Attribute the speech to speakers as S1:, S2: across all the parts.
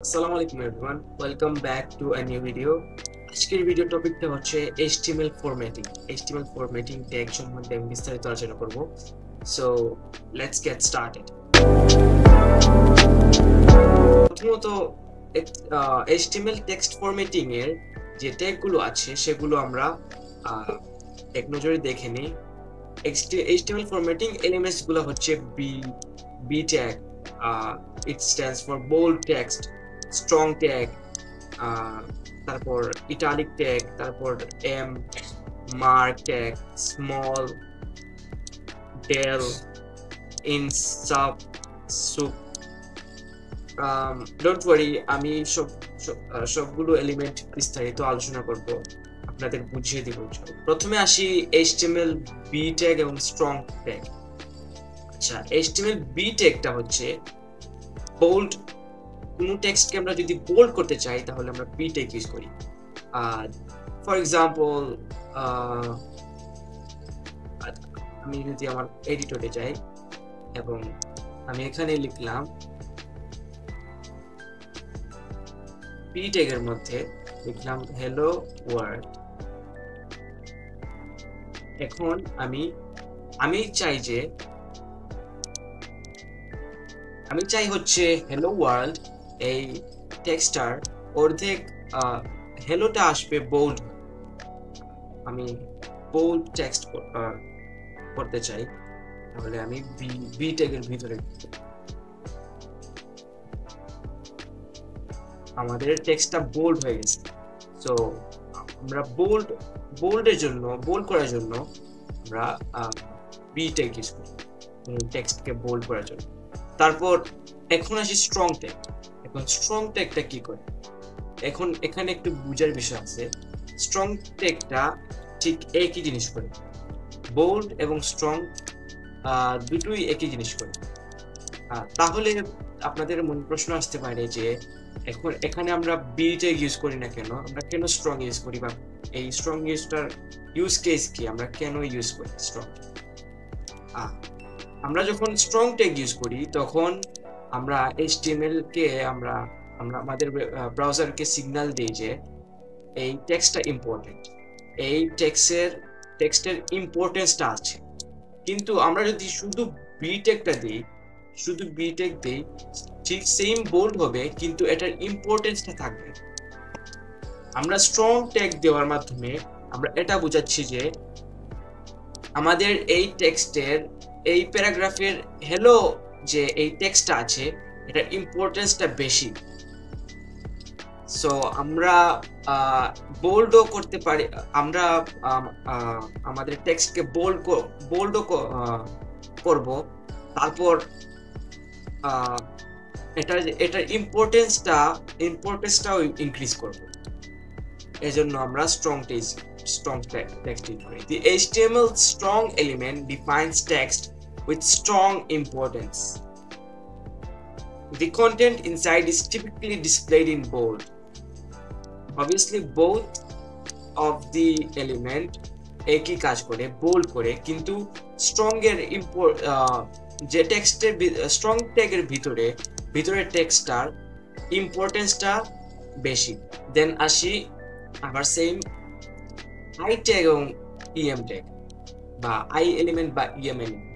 S1: আসসালামু আলাইকুম everyone, welcome back to a new video. আজকের ভিডিও টপিকটা হচ্ছে HTML formatting. HTML formatting tag সম্বন্ধে আমি বিস্তারিত আলোচনা করব। So let's get started. প্রথমত HTML টেক্সট ফরম্যাটিং এর যে ট্যাগগুলো আছে সেগুলো আমরা এক নজরে দেখে নিই। HTML formatting elements গুলো হচ্ছে B tag, it stands for bold text, strong tag, তারপর italic tag, তারপর M, mark tag, small, del, in, sub, don't worry, আমি সবগুলো এলিমেন্ট বিস্তারিত আলোচনা করব, আপনাদের বুঝিয়ে দিব। প্রথমে আসি HTML B ট্যাগ এবং স্ট্রং ট্যাগ। আচ্ছা, HTML B ট্যাগটা হচ্ছে বোল্ড। কোনো টেক্সটকে আমরা যদি বোল্ড করতে চাই তাহলে আমরা B ট্যাগ ইউজ করি। ফর এক্সাম্পল, আমি যদি আমার এডিটরে যাই এবং আমি এখানে লিখলাম B ট্যাগের মধ্যে লিখলাম হ্যালো ওয়ার্ল্ড। এখন আমি চাই হচ্ছে হ্যালো ওয়ার্ল্ড, এই টেক্সটার অর্ধেক হ্যালোটা আসবে বোল্ড। আমি বোল্ড টেক্সট করতে চাই, তাহলে আমি বি ট্যাগের ভিতরে আমাদের টেক্সটটা বোল্ড হয়ে গেছে। সো আমরা বোল্ড করার জন্য আমরা বি ট্যাগ ইউজ করি টেক্সটকে বোল্ড করার জন্য। তারপর এখন আসি স্ট্রং ট্যাগ। এখন স্ট্রং ট্যাগটা কি করে, এখন এখানে একটু বুঝার বিষয় আছে। স্ট্রং ট্যাগটা ঠিক একই জিনিস করে, বোল্ড এবং স্ট্রং দুটোই একই জিনিস করে। তাহলে আপনাদের মনে প্রশ্ন আসতে পারে যে এখন এখানে আমরা বি ট্যাগ ইউজ করি না কেন, আমরা কেন স্ট্রং ইউজ করি, বা এই স্ট্রং ইউজটার ইউজ কেস কি, আমরা কেন ইউজ করি স্ট্রং। আমরা যখন স্ট্রং ট্যাগ ইউজ করি তখন আমরা HTML কে আমরা আমাদের ব্রাউজারকে সিগন্যাল দিই যে এই টেক্সটটা ইম্পর্টেন্ট, এই টেক্সটের ইম্পর্টেন্সটা আছে। কিন্তু আমরা যদি শুধু বি ট্যাগ দিই ঠিক সেম বোল্ড হবে, কিন্তু এটার ইম্পর্টেন্সটা থাকবে। আমরা স্ট্রং ট্যাগ দেওয়ার মাধ্যমে আমরা এটা বোঝাচ্ছি যে আমাদের এই টেক্সটের এই প্যারাগ্রাফের হ্যালো যে এই টেক্সটটা আছে এটার ইম্পর্টেন্সটা বেশি। সো আমরা বোল্ডও করতে পারি, আমরা আমাদের টেক্সটকে বোল্ডও করব। তারপর এটার ইম্পর্টেন্সটাও ইনক্রিজ করব। এজন্য আমরা স্ট্রং text use করি। The HTML strong element defines text with strong importance. The content inside is typically displayed in bold. Obviously, both of the element একই কাজ করে, বোল্ড করে, কিন্তু স্ট্রং এর যে টেক্সটের স্ট্রং ট্যাগের ভিতরে টেক্সটার ইম্পর্টেন্সটা বেশি। দেন আসি আবার সেম আই ট্যাগ এবং ইএম ট্যাগ, বা আই এলিমেন্ট বা ইএম এলিমেন্ট।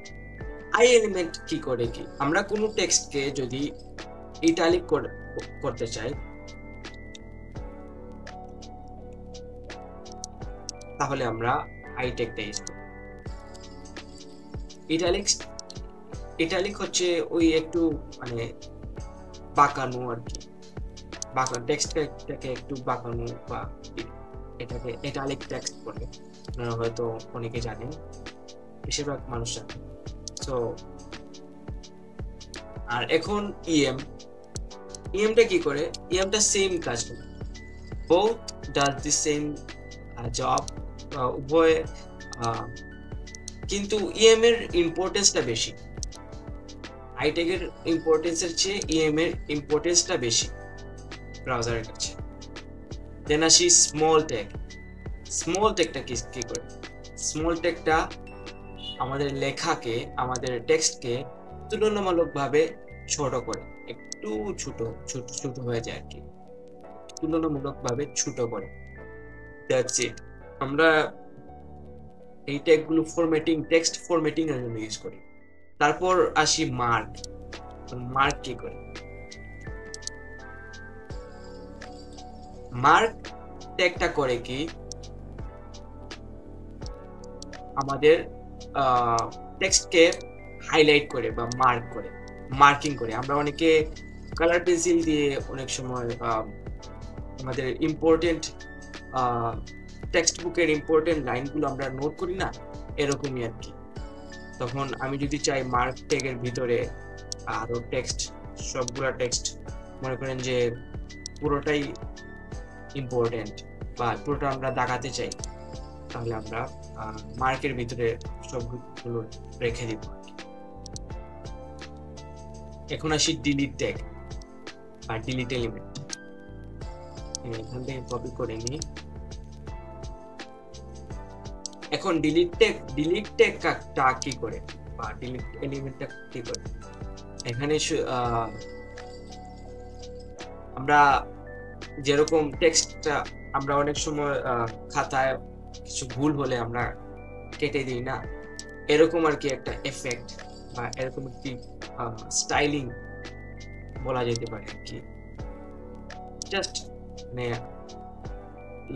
S1: আই এলিমেন্ট কি করে, কি আমরা কোনো টেক্সটকে যদি ইটালিক করতে চাই তাহলে আমরা আই ট্যাগটা ইউজ করি। ইটালিক হচ্ছে ওই একটু মানে বাঁকানো আর কি, টেক্সটটাকে একটু বাঁকানো, বা এটাকে ইটালিক টেক্সট বলে, আপনারা হয়তো অনেকে জানেন, বেশিরভাগ মানুষ জানে। সো আর এখন ইএমটা কি করে, ইএমটা সেম কাজ করে, both does the same job, উভয়, কিন্তু ইএম এর ইম্পর্টেন্সটা বেশি। আই ট্যাগের ইম্পর্টেন্সের চেয়ে ইএম এর ইম্পর্টেন্সটা বেশি ব্রাউজারের কাছে। দেন আসি স্মল ট্যাগটা কি করে, স্মল ট্যাগটা আমাদের লেখাকে, আমাদের টেক্সটকে তুলনামূলকভাবে ছোট করে। একটু ছোট ছোট ছোট হয়ে যায় আর কি, তুলনামূলকভাবে ছোট করে। That's it. আমরা এই ট্যাগগুলো ফরম্যাটিং, টেক্সট ফরম্যাটিং এর জন্য ইউজ করি। তারপর আসি মার্ক। মার্ক কি করে? মার্ক ট্যাগটা করে কি, আমাদের টেক্সটকে হাইলাইট করে বা মার্ক করে, মার্কিং করে। আমরা অনেকে কালার পেন্সিল দিয়ে অনেক সময় আমাদের ইম্পর্টেন্ট টেক্সট বুকের ইম্পর্টেন্ট লাইনগুলো আমরা নোট করি না, এরকমই আর কি। তখন আমি যদি চাই মার্ক ট্যাগের ভিতরে আরো টেক্সট, সবগুলা টেক্সট মনে করেন যে পুরোটাই ইম্পর্টেন্ট বা পুরোটা আমরা দেখাতে চাই, তাহলে আমরা মার্কের ভিতরে সবগুলো রেখে দিব। এখন আসি ডিলিট ট্যাগ বা ডিলিট এলিমেন্ট। এখান থেকে কপি করে নিই। এখন ডিলিট ট্যাগটা কি করে বা ডিলিট এলিমেন্টটা কি করে? এখানে আমরা যেরকম টেক্সটটা আমরা অনেক সময় খাতায় কিছু ভুল হলে আমরা কেটে দিই না, এরকম আর কি একটা এফেক্ট বা এরকম একটি স্টাইলিং বলা যেতে পারে আর কি। জাস্ট মানে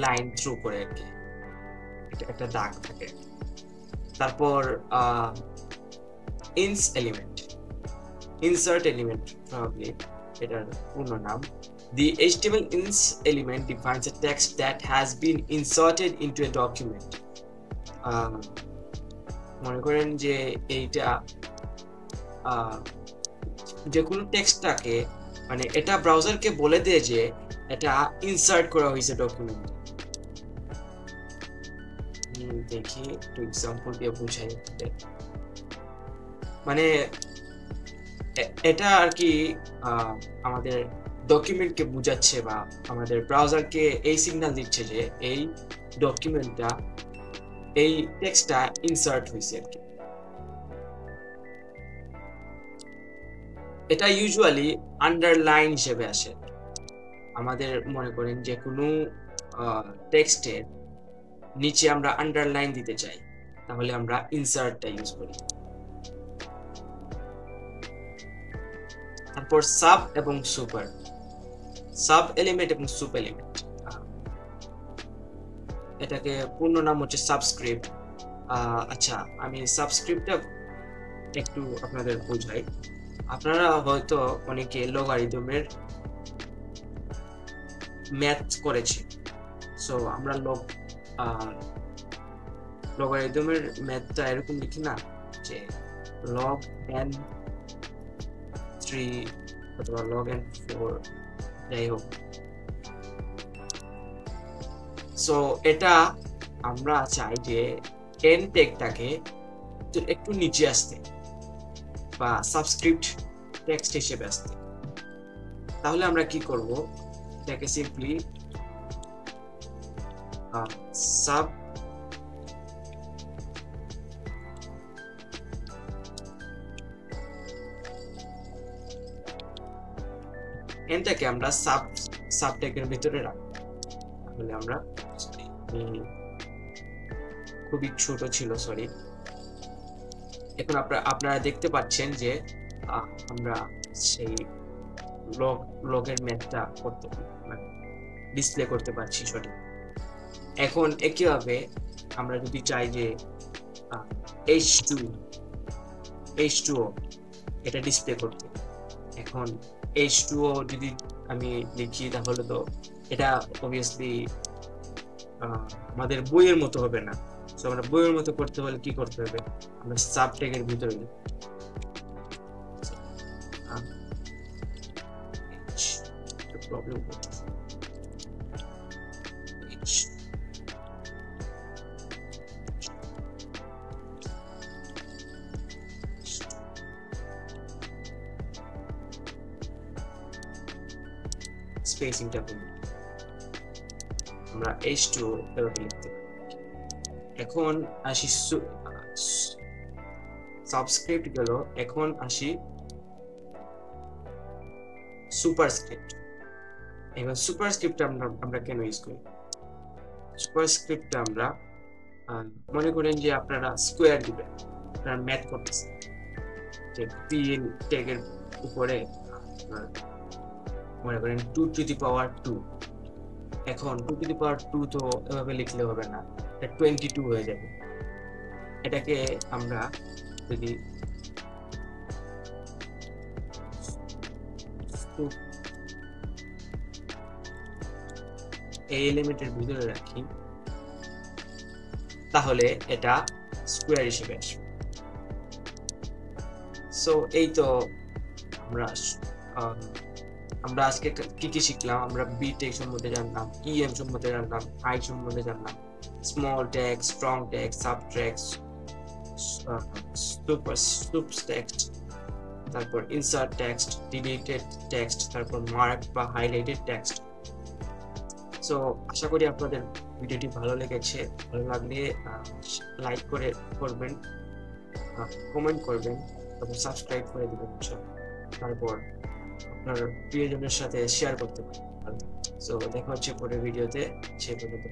S1: লাইন থ্রু করে আর কি, এটা একটা দাগ থাকে। তারপর ইনসার্ট এলিমেন্ট প্রবাবলি এটার পূর্ণ নাম। The HTML ins element defines a text that has been inserted into a document. মনে করেন যে এইটা যে কোনো টেক্সটটাকে, মানে এটা ব্রাউজারকে বলে দেয় যে এটা ইনসার্ট করা হয়েছে ডকুমেন্টে। দেখি একটু এক্সাম্পল দিয়ে বুঝাই। মানে এটা আর কি আমাদের ডকুমেন্টকে বুঝাচ্ছে বা আমাদের ব্রাউজারকে এই সিগন্যাল দিচ্ছে যে এই ডকুমেন্টটা, এই টেক্সটটা ইনসার্ট হয়েছে আর কি। এটা ইউজুয়ালি আন্ডারলাইন হিসেবে আসে। আমাদের মনে করেন যে কোনো টেক্সটের নিচে আমরা আন্ডারলাইন দিতে চাই, তাহলে আমরা ইনসার্টটা ইউজ করি। তারপর সাব এবং সুপার, সাব এলিমেন্ট এবং সুপ এলিমেন্ট, এটাকে পূর্ণ নাম হচ্ছে সাবস্ক্রিপ্ট। আচ্ছা, আমি সাবস্ক্রিপ্টটা একটু আপনাদের বোঝাই। আপনারা হয়তো অনেকে লগারিদমের ম্যাথ করেছে। সো আমরা লগারিদমের ম্যাথটা এরকম লিখি না যে log n 3 অথবা log n 4, যাই হোক। সো এটা আমরা চাই যে n ট্যাগটাকে একটু নিচে আসতে বা সাবস্ক্রিপ্ট টেক্সট হিসেবে আসতে। তাহলে আমরা কি করব, এটাকে সিম্পলি সাব এনটাকে আমরা সাব ট্যাগের ভিতরে রাখবো। তাহলে আমরা খুবই ছোট ছিল, সরি। এখন আপনারা দেখতে পাচ্ছেন যে আমরা সেই লগের ম্যাথটা ডিসপ্লে করতে পারছি সঠিক। এখন একইভাবে আমরা যদি চাই যে H2O এটা ডিসপ্লে করতে, এখন H2O যদি আমি লিখি তাহলে তো এটা অবভিয়াসলি আমাদের বইয়ের মতো হবে না। সো আমরা বইয়ের মতো করতে হলে কি করতে হবে, আমরা সাব ট্যাগের ভিতরে প্রবলেম স্পেসিংটা করব, আমরা H2O এভাবে লিখতে পারি। এখন আসি সাবস্ক্রিপ্ট গেল, এখন আসি সুপারস্ক্রিপ্ট। এবার সুপারস্ক্রিপ্ট আমরা কেন ইউজ করি? সুপারস্ক্রিপ্ট আমরা মনে করেন যে আপনারা স্কোয়ার দিবেন, আপনারা ম্যাথ করতেছেন যে পিএন ট্যাগের উপরে মনে করেন 2^2। এখন 2^2 তো এভাবে লিখলে হবে না, এটা 22 হয়ে যাবে। এটাকে আমরা যদি এই এলিমেন্টের ভিতরে রাখি তাহলে এটা স্কোয়ার হিসেবে আসবে। সো এই তো আমরা আজকে কি কি শিখলাম। আমরা বি ট্যাগ সম্বন্ধে জানলাম, ইএম সম্বন্ধে জানলাম, আই সম্বন্ধে জানলাম, small tag, strong tag, sub tag, soups text, তারপর ইনসার্ট টেক্সট, ডিলিটেড টেক্সট, তারপর মার্ক বা হাইলাইটেড টেক্সট। সো আশা করি আপনাদের ভিডিওটি ভালো লেগেছে। ভালো লাগলে লাইক করবেন, কমেন্ট করবেন, তারপর সাবস্ক্রাইব করে দিবেন, তারপর আপনার প্রিয়জনের সাথে শেয়ার করতে পারেন। সো দেখা হচ্ছে পরের ভিডিওতে, সে পর্যন্ত।